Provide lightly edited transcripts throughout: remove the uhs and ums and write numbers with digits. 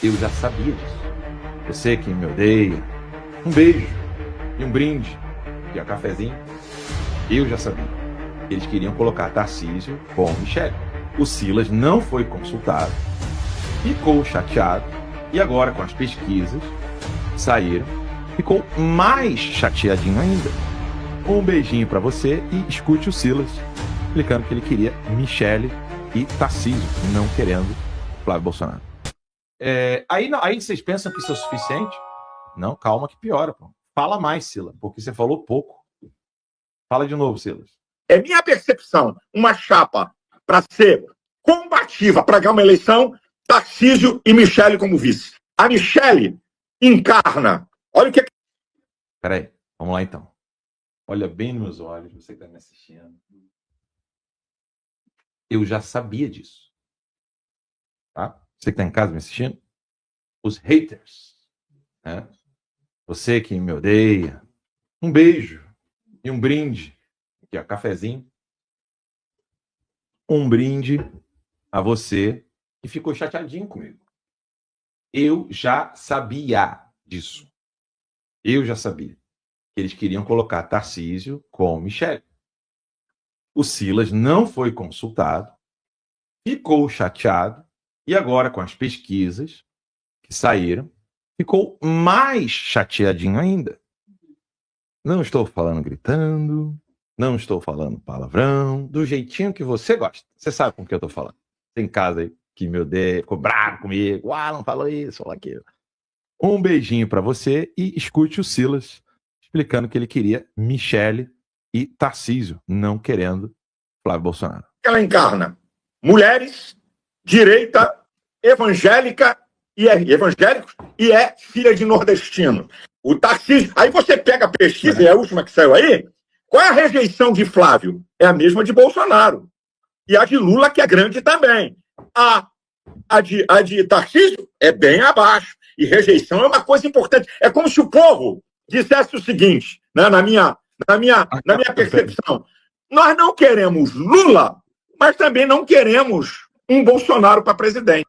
Eu já sabia disso. Você que me odeia, um beijo e um brinde e um cafezinho. Eu já sabia. Eles queriam colocar Tarcísio com Michele. O Silas não foi consultado, ficou chateado e agora com as pesquisas saíram, ficou mais chateadinho ainda. Um beijinho pra você e escute o Silas explicando que ele queria Michele e Tarcísio, não querendo Flávio Bolsonaro. Aí vocês pensam que isso é o suficiente? Não, calma que piora, pô. Fala mais, Silas, porque você falou pouco. Fala de novo, Silas. É minha percepção, uma chapa para ser combativa, para ganhar uma eleição, Tarcísio e Michele como vice. A Michele encarna. Olha o que... Peraí, vamos lá então. Olha bem nos meus olhos, você que está me assistindo. Eu já sabia disso. Tá? Você que está em casa me assistindo? Os haters. Né? Você que me odeia. Um beijo e um brinde. Aqui, ó, cafezinho. Um brinde a você que ficou chateadinho comigo. Eu já sabia disso. Eu já sabia que eles queriam colocar Tarcísio com Michele. O Silas não foi consultado, ficou chateado e agora com as pesquisas que saíram, ficou mais chateadinho ainda. Não estou falando gritando, não estou falando palavrão, do jeitinho que você gosta. Você sabe com o que eu estou falando. Tem casa aí que me odeia, ficou bravo comigo. Não falou isso, falou aquilo. Um beijinho para você e escute o Silas explicando que ele queria Michele e Tarcísio, não querendo Flávio Bolsonaro. Ela encarna mulheres, direita, evangélica e evangélicos e é filha de nordestino. O Tarcísio... Aí você pega a pesquisa, é a última que saiu aí, qual é a rejeição de Flávio? É a mesma de Bolsonaro. E a de Lula, que é grande também. A de Tarcísio é bem abaixo. E rejeição é uma coisa importante. É como se o povo dissesse o seguinte, né, na minha percepção. Nós não queremos Lula, mas também não queremos um Bolsonaro para presidente.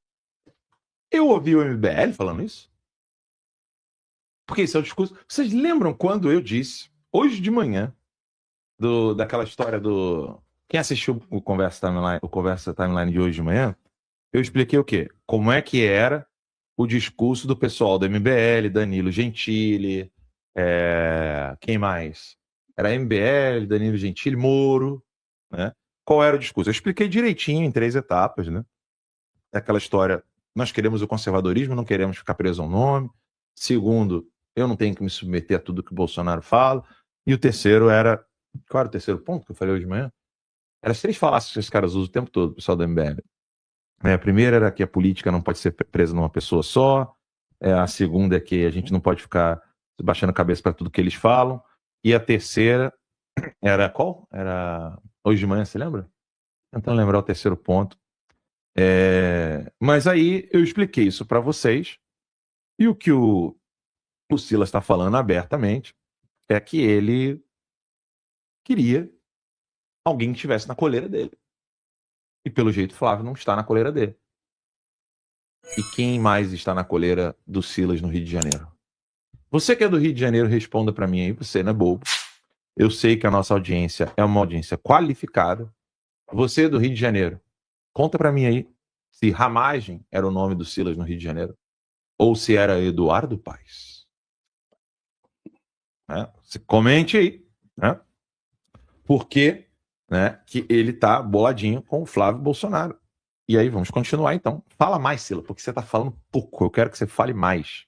Eu ouvi o MBL falando isso. Porque esse é o discurso. Vocês lembram quando eu disse, hoje de manhã, daquela história do... Quem assistiu o Conversa Timeline de hoje de manhã, eu expliquei o quê? Como é que era o discurso do pessoal do MBL, Danilo Gentili, quem mais? Era MBL, Danilo Gentili, Moro, né? Qual era o discurso? Eu expliquei direitinho em 3 etapas, né? Aquela história, nós queremos o conservadorismo, não queremos ficar preso ao nome. Segundo, eu não tenho que me submeter a tudo que o Bolsonaro fala. E o terceiro era... Qual era o terceiro ponto que eu falei hoje de manhã? Eram as 3 falácias que os caras usam o tempo todo, o pessoal do MBL. A primeira era que a política não pode ser presa numa pessoa só. A segunda é que a gente não pode ficar baixando a cabeça para tudo que eles falam. E a terceira era qual? Era hoje de manhã, você lembra? Tentando lembrar o terceiro ponto. Mas aí eu expliquei isso para vocês. E o que o Silas está falando abertamente é que ele queria alguém que estivesse na coleira dele. E pelo jeito Flávio não está na coleira dele. E quem mais está na coleira do Silas no Rio de Janeiro? Você que é do Rio de Janeiro, responda para mim aí, você não é bobo. Eu sei que a nossa audiência é uma audiência qualificada. Você do Rio de Janeiro, conta para mim aí se Ramagem era o nome do Silas no Rio de Janeiro ou se era Eduardo Paes. Você comente aí, né? Porque, né, que ele tá boladinho com o Flávio Bolsonaro. E aí, vamos continuar então. Fala mais, Silas, porque você tá falando pouco. Eu quero que você fale mais.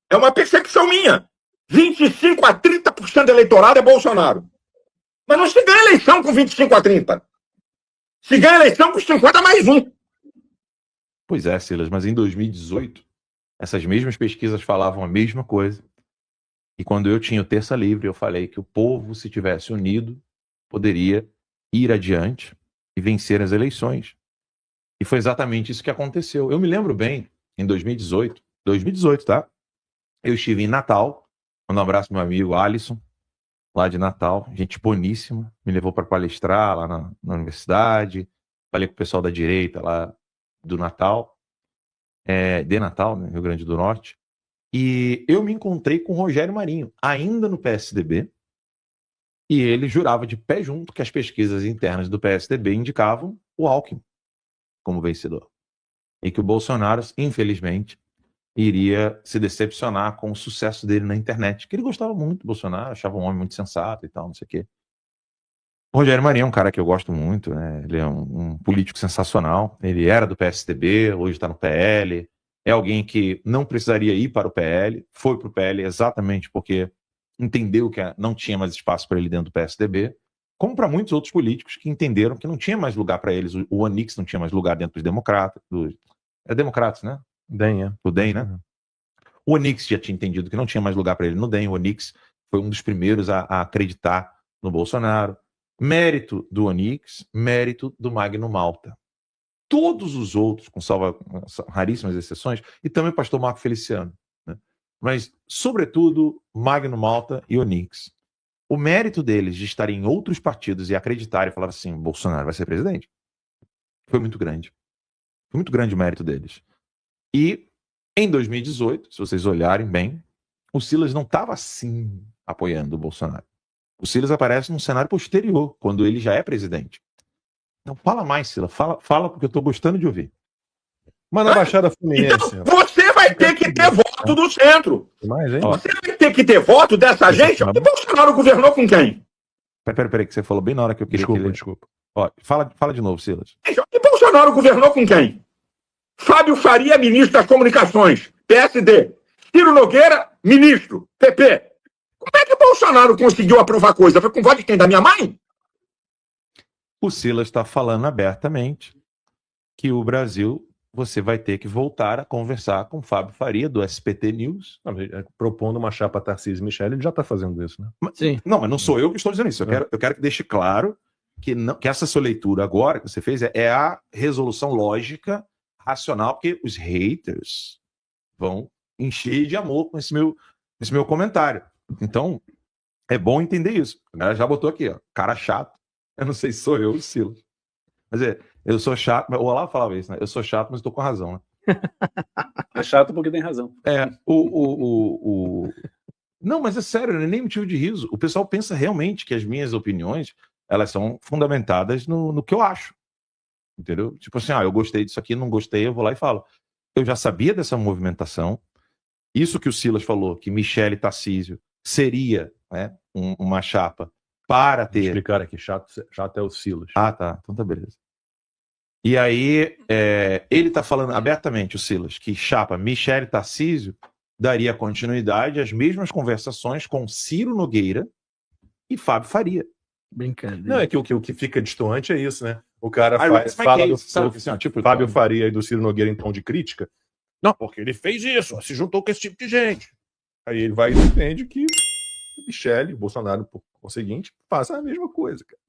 É uma percepção minha. 25% a 30% do eleitorado é Bolsonaro. Mas não se ganha eleição com 25% a 30%. Se ganha eleição com 50 mais 1. Pois é, Silas, mas em 2018, essas mesmas pesquisas falavam a mesma coisa. E quando eu tinha o Terça Livre, eu falei que o povo, se tivesse unido, poderia ir adiante e vencer as eleições. E foi exatamente isso que aconteceu. Eu me lembro bem, em 2018, tá? Eu estive em Natal, mando um abraço pro meu amigo Alisson, lá de Natal, gente boníssima, me levou para palestrar lá na universidade, falei com o pessoal da direita lá do Natal. de Natal, né, Rio Grande do Norte, e eu me encontrei com o Rogério Marinho, ainda no PSDB, e ele jurava de pé junto que as pesquisas internas do PSDB indicavam o Alckmin como vencedor. E que o Bolsonaro, infelizmente, iria se decepcionar com o sucesso dele na internet, que ele gostava muito do Bolsonaro, achava um homem muito sensato e tal, não sei o quê. O Rogério Marinho é um cara que eu gosto muito, né? Ele é um político sensacional, ele era do PSDB, hoje está no PL, é alguém que não precisaria ir para o PL, foi para o PL exatamente porque entendeu que não tinha mais espaço para ele dentro do PSDB, como para muitos outros políticos que entenderam que não tinha mais lugar para eles, o Onix não tinha mais lugar dentro dos democratas, democratas, né? DEM, O DEM, né? O Onix já tinha entendido que não tinha mais lugar para ele no DEM, o Onix foi um dos primeiros a acreditar no Bolsonaro. Mérito do Onix, mérito do Magno Malta. Todos os outros, com raríssimas exceções, e também o pastor Marco Feliciano, né? Mas, sobretudo, Magno Malta e Onix. O mérito deles de estarem em outros partidos e acreditarem e falar assim, Bolsonaro vai ser presidente, foi muito grande. Foi muito grande o mérito deles. E, em 2018, se vocês olharem bem, o Silas não estava assim apoiando o Bolsonaro. O Silas aparece num cenário posterior, quando ele já é presidente. Não fala mais, Silas. Fala porque eu estou gostando de ouvir. Mas na Baixada Fluminense... Então, você vai ter que ter voto do centro. Mais, hein? Você vai ter que ter voto dessa gente. E Bolsonaro governou com quem? Peraí, que você falou bem na hora que eu queria... Desculpa. Ó, fala de novo, Silas. E Bolsonaro governou com quem? Fábio Faria, ministro das Comunicações, PSD. Ciro Nogueira, ministro, PP. Como é que o Bolsonaro conseguiu aprovar coisa? Foi com voto de quem? Da minha mãe? O Silas está falando abertamente que o Brasil, você vai ter que voltar a conversar com o Fábio Faria, do SPT News. Propondo uma chapa Tarcísio e Michel, ele já está fazendo isso, né? Sim. Não, mas não sou eu que estou dizendo isso. Eu quero que deixe claro que essa sua leitura agora que você fez é a resolução lógica, racional, porque os haters vão encher de amor com esse meu comentário. Então, é bom entender isso. A galera já botou aqui, ó, cara chato. Eu não sei se sou eu ou o Silas. Mas eu sou chato, o Olavo falava isso, né? Eu sou chato, mas estou com razão, né? É chato porque tem razão. Não, mas é sério, não é nem motivo de riso. O pessoal pensa realmente que as minhas opiniões, elas são fundamentadas no que eu acho. Entendeu? Tipo assim, eu gostei disso aqui, não gostei, eu vou lá e falo. Eu já sabia dessa movimentação. Isso que o Silas falou, que Michele Tarcísio seria, né, uma chapa para ter... Vou explicar aqui, chato é o Silas. Ah, tá. Então tá, beleza. E aí, ele tá falando abertamente, o Silas, que chapa Michele Tarcísio daria continuidade às mesmas conversações com Ciro Nogueira e Fábio Faria. Brincadeira. Não, é que o que fica distoante é isso, né? O cara fala do Fábio Faria e do Ciro Nogueira em tom de crítica. Não, porque ele fez isso, se juntou com esse tipo de gente. Aí ele vai e defende que Michele, Bolsonaro, por conseguinte, faça a mesma coisa, cara.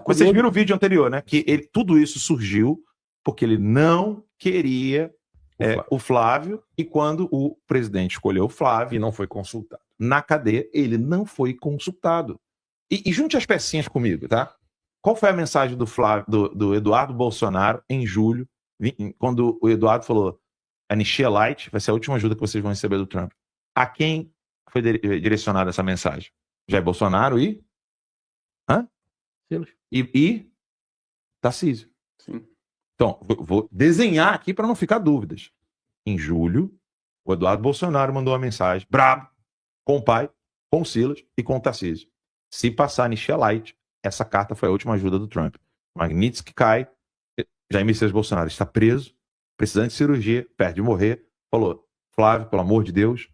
Vocês viram o vídeo anterior, né? Que tudo isso surgiu porque ele não queria o Flávio, e quando o presidente escolheu o Flávio... E não foi consultado. Na cadeia, ele não foi consultado. E junte as pecinhas comigo, tá? Qual foi a mensagem do Eduardo Bolsonaro em julho, quando o Eduardo falou anistia light vai ser a última ajuda que vocês vão receber do Trump? A quem foi direcionada essa mensagem? Jair Bolsonaro e... E Tarcísio. Sim. Então, vou desenhar aqui para não ficar dúvidas. Em julho, o Eduardo Bolsonaro mandou uma mensagem brabo com o pai, com o Silas e com o Tarcísio. Se passar anistia light, essa carta foi a última ajuda do Trump. Magnitsky cai, Jair Messias Bolsonaro está preso, precisando de cirurgia, perto de morrer. Falou, Flávio, pelo amor de Deus,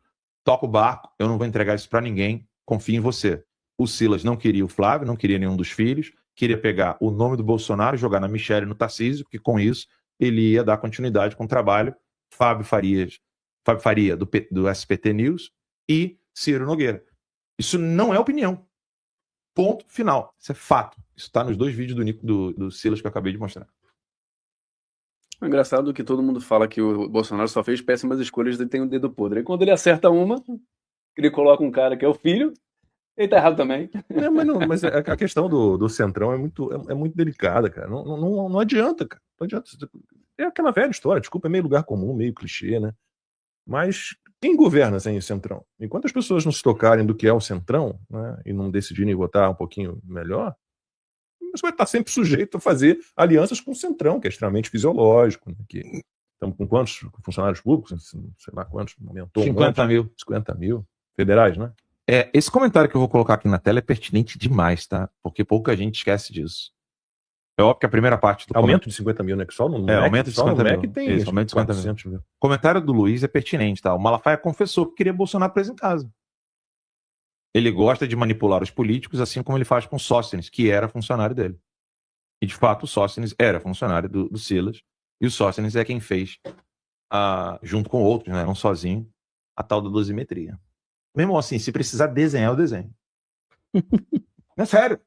toca o barco, eu não vou entregar isso para ninguém, confio em você. O Silas não queria o Flávio, não queria nenhum dos filhos, queria pegar o nome do Bolsonaro, jogar na Michele e no Tarcísio, porque com isso ele ia dar continuidade com o trabalho. Fábio Faria do SPT News e Ciro Nogueira. Isso não é opinião. Ponto final. Isso é fato. Isso está nos 2 vídeos do Silas que eu acabei de mostrar. É engraçado que todo mundo fala que o Bolsonaro só fez péssimas escolhas e tem um dedo podre. E quando ele acerta uma, ele coloca um cara que é o filho, ele tá errado também. Mas a questão do Centrão é muito delicada, cara. Não adianta, cara. Não adianta. é aquela velha história, desculpa, é meio lugar comum, meio clichê, né? Mas quem governa sem o Centrão? Enquanto as pessoas não se tocarem do que é o Centrão, né, e não decidirem votar um pouquinho melhor, você vai estar sempre sujeito a fazer alianças com o Centrão, que é extremamente fisiológico, né, que estamos com quantos funcionários públicos? Sei lá quantos, aumentou 50 mil. 50 mil. Federais, né? Esse comentário que eu vou colocar aqui na tela é pertinente demais, tá? Porque pouca gente esquece disso. É óbvio que a primeira parte do aumento de 50 mil, né? Que só no MEC, aumento de 50 mil. Tem isso, aumento de 50 mil. O comentário do Luiz é pertinente, tá? O Malafaia confessou que queria Bolsonaro preso em casa. Ele gosta de manipular os políticos, assim como ele faz com o Sóstenes, que era funcionário dele. E, de fato, o Sóstenes era funcionário do Silas. E o Sóstenes é quem fez, junto com outros, né? Não sozinho, a tal da dosimetria. Mesmo assim, se precisar desenhar, eu desenho. É sério.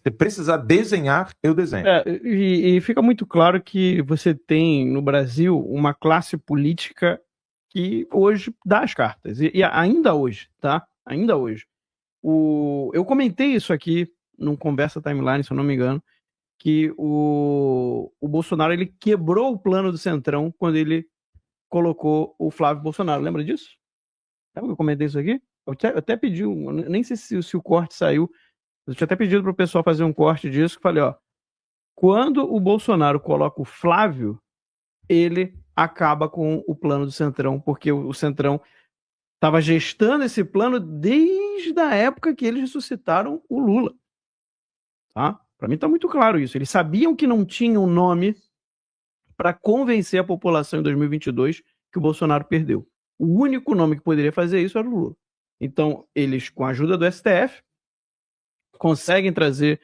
Se precisar desenhar, eu desenho. E fica muito claro que você tem no Brasil uma classe política que hoje dá as cartas. E ainda hoje, tá? Ainda hoje. Eu comentei isso aqui num Conversa Timeline, se eu não me engano, que o Bolsonaro ele quebrou o plano do Centrão quando ele colocou o Flávio Bolsonaro. Lembra disso? Lembra que eu comentei isso aqui? Eu até pedi, nem sei se o corte saiu, eu tinha até pedido para o pessoal fazer um corte disso, que falei, ó, quando o Bolsonaro coloca o Flávio, ele acaba com o plano do Centrão, porque o Centrão estava gestando esse plano desde a época que eles ressuscitaram o Lula. Tá? Para mim está muito claro isso. Eles sabiam que não tinha um nome para convencer a população em 2022 que o Bolsonaro perdeu. O único nome que poderia fazer isso era o Lula. Então, eles, com a ajuda do STF, conseguem trazer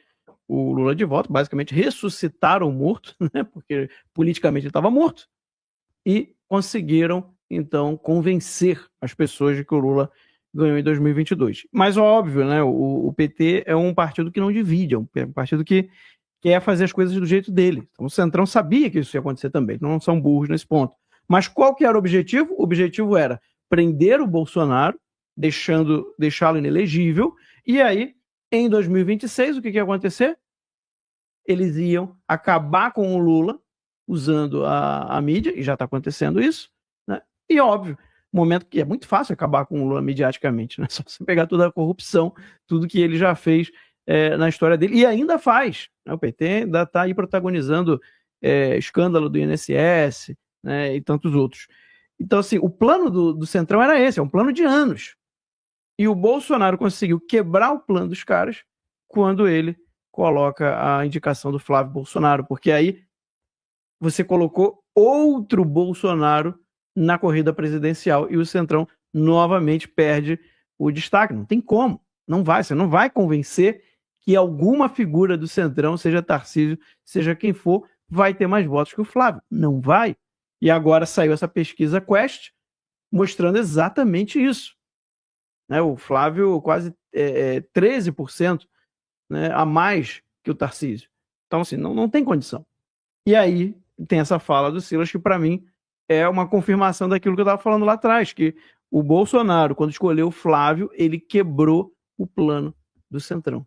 o Lula de volta, basicamente ressuscitaram o morto, né, porque politicamente ele estava morto, e conseguiram, então, convencer as pessoas de que o Lula ganhou em 2022. Mas, óbvio, né, o PT é um partido que não divide, é um partido que quer fazer as coisas do jeito dele. Então, o Centrão sabia que isso ia acontecer também, não são burros nesse ponto. Mas qual que era o objetivo? O objetivo era prender o Bolsonaro, deixá-lo inelegível, e aí, em 2026, o que ia acontecer? Eles iam acabar com o Lula, usando a mídia, e já está acontecendo isso, né? E óbvio, momento que é muito fácil acabar com o Lula mediaticamente, né? Só você pegar toda a corrupção, tudo que ele já fez na história dele, e ainda faz, né? O PT ainda está aí protagonizando escândalo do INSS, né? E tantos outros. Então, assim, o plano do Centrão era esse, é um plano de anos. E o Bolsonaro conseguiu quebrar o plano dos caras quando ele coloca a indicação do Flávio Bolsonaro, porque aí você colocou outro Bolsonaro na corrida presidencial e o Centrão novamente perde o destaque. Não tem como, você não vai convencer que alguma figura do Centrão, seja Tarcísio, seja quem for, vai ter mais votos que o Flávio. Não vai. E agora saiu essa pesquisa Quest mostrando exatamente isso. Né, o Flávio quase 13%, né, a mais que o Tarcísio. Então, assim, não tem condição. E aí tem essa fala do Silas que, para mim, é uma confirmação daquilo que eu estava falando lá atrás, que o Bolsonaro, quando escolheu o Flávio, ele quebrou o plano do Centrão.